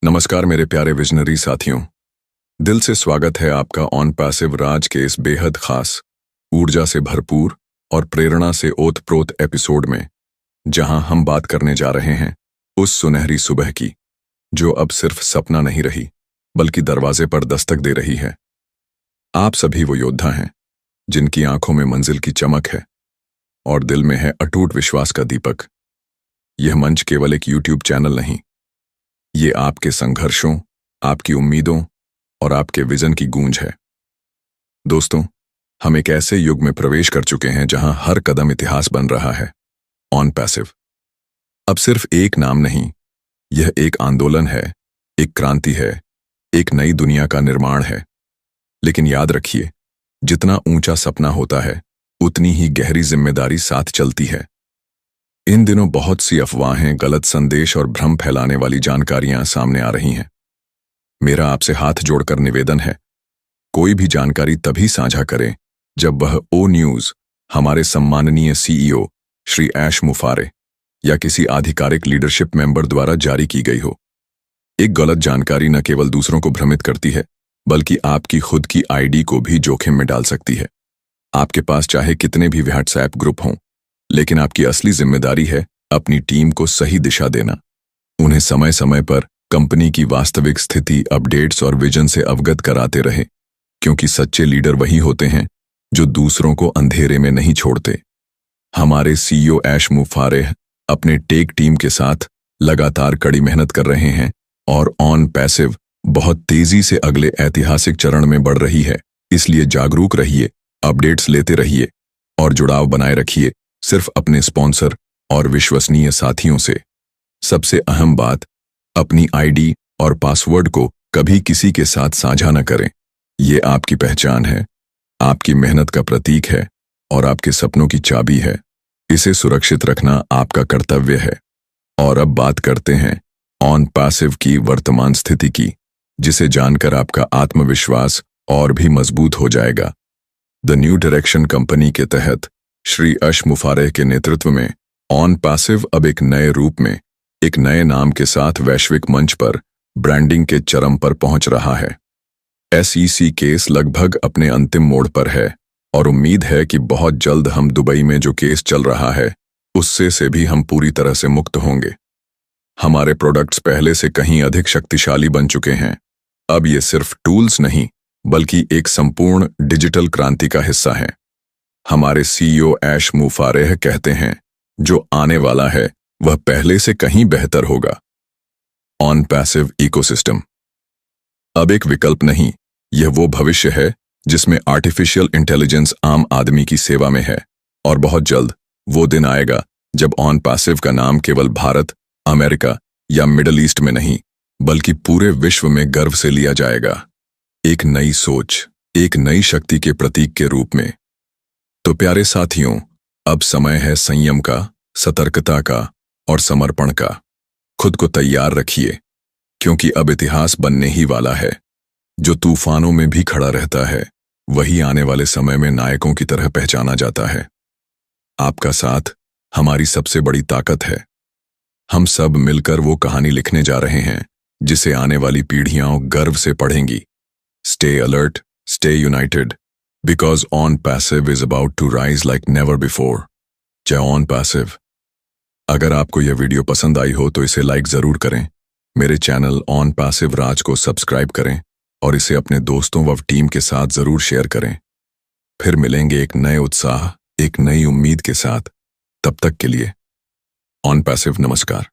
नमस्कार मेरे प्यारे विजनरी साथियों, दिल से स्वागत है आपका ऑन पैसिव राज के इस बेहद खास, ऊर्जा से भरपूर और प्रेरणा से ओतप्रोत एपिसोड में, जहां हम बात करने जा रहे हैं उस सुनहरी सुबह की जो अब सिर्फ सपना नहीं रही बल्कि दरवाजे पर दस्तक दे रही है। आप सभी वो योद्धा हैं जिनकी आंखों में मंजिल की चमक है और दिल में है अटूट विश्वास का दीपक। यह मंच केवल एक यूट्यूब चैनल नहीं, ये आपके संघर्षों, आपकी उम्मीदों और आपके विजन की गूंज है। दोस्तों, हम एक ऐसे युग में प्रवेश कर चुके हैं जहां हर कदम इतिहास बन रहा है। ऑन पैसिव अब सिर्फ एक नाम नहीं, यह एक आंदोलन है, एक क्रांति है, एक नई दुनिया का निर्माण है। लेकिन याद रखिए, जितना ऊंचा सपना होता है उतनी ही गहरी जिम्मेदारी साथ चलती है। इन दिनों बहुत सी अफवाहें, गलत संदेश और भ्रम फैलाने वाली जानकारियां सामने आ रही हैं। मेरा आपसे हाथ जोड़कर निवेदन है, कोई भी जानकारी तभी साझा करें जब वह ओ न्यूज़, हमारे सम्माननीय सीईओ श्री ऐश मुफारे या किसी आधिकारिक लीडरशिप मेंबर द्वारा जारी की गई हो। एक गलत जानकारी न केवल दूसरों को भ्रमित करती है बल्कि आपकी खुद की आईडी को भी जोखिम में डाल सकती है। आपके पास चाहे कितने भी व्हाट्सएप ग्रुप हों, लेकिन आपकी असली जिम्मेदारी है अपनी टीम को सही दिशा देना। उन्हें समय समय पर कंपनी की वास्तविक स्थिति, अपडेट्स और विजन से अवगत कराते रहे, क्योंकि सच्चे लीडर वही होते हैं जो दूसरों को अंधेरे में नहीं छोड़ते। हमारे सीईओ ऐश मुफारे अपने टेक टीम के साथ लगातार कड़ी मेहनत कर रहे हैं और ऑन पैसिव बहुत तेजी से अगले ऐतिहासिक चरण में बढ़ रही है। इसलिए जागरूक रहिए, अपडेट्स लेते रहिए और जुड़ाव बनाए रखिए सिर्फ अपने स्पॉन्सर और विश्वसनीय साथियों से। सबसे अहम बात, अपनी आईडी और पासवर्ड को कभी किसी के साथ साझा न करें। ये आपकी पहचान है, आपकी मेहनत का प्रतीक है और आपके सपनों की चाबी है। इसे सुरक्षित रखना आपका कर्तव्य है। और अब बात करते हैं ऑन पैसिव की वर्तमान स्थिति की, जिसे जानकर आपका आत्मविश्वास और भी मजबूत हो जाएगा। द न्यू डायरेक्शन कंपनी के तहत श्री ऐश मुफारे के नेतृत्व में ऑन पैसिव अब एक नए रूप में, एक नए नाम के साथ वैश्विक मंच पर ब्रांडिंग के चरम पर पहुंच रहा है। SEC केस लगभग अपने अंतिम मोड़ पर है और उम्मीद है कि बहुत जल्द हम दुबई में जो केस चल रहा है उससे से भी हम पूरी तरह से मुक्त होंगे। हमारे प्रोडक्ट्स पहले से कहीं अधिक शक्तिशाली बन चुके हैं। अब ये सिर्फ टूल्स नहीं बल्कि एक संपूर्ण डिजिटल क्रांति का हिस्सा है। हमारे सीईओ ऐश मुफारे कहते हैं, जो आने वाला है वह पहले से कहीं बेहतर होगा। ऑन पैसिव इकोसिस्टम अब एक विकल्प नहीं, यह वो भविष्य है जिसमें आर्टिफिशियल इंटेलिजेंस आम आदमी की सेवा में है। और बहुत जल्द वो दिन आएगा जब ऑन पैसिव का नाम केवल भारत, अमेरिका या मिडल ईस्ट में नहीं बल्कि पूरे विश्व में गर्व से लिया जाएगा। एक नई सोच, एक नई शक्ति के प्रतीक के रूप में। तो प्यारे साथियों, अब समय है संयम का, सतर्कता का और समर्पण का। खुद को तैयार रखिए, क्योंकि अब इतिहास बनने ही वाला है। जो तूफानों में भी खड़ा रहता है वही आने वाले समय में नायकों की तरह पहचाना जाता है। आपका साथ हमारी सबसे बड़ी ताकत है। हम सब मिलकर वो कहानी लिखने जा रहे हैं जिसे आने वाली पीढ़ियां गर्व से पढ़ेंगी। Stay alert, stay united, because on passive is about to rise like never before. जय ऑन पैसिव। अगर आपको यह वीडियो पसंद आई हो तो इसे लाइक जरूर करें, मेरे चैनल ऑन पैसिव राज को सब्सक्राइब करें और इसे अपने दोस्तों व टीम के साथ जरूर शेयर करें। फिर मिलेंगे एक नए उत्साह, एक नई उम्मीद के साथ। तब तक के लिए ऑन पैसिव नमस्कार।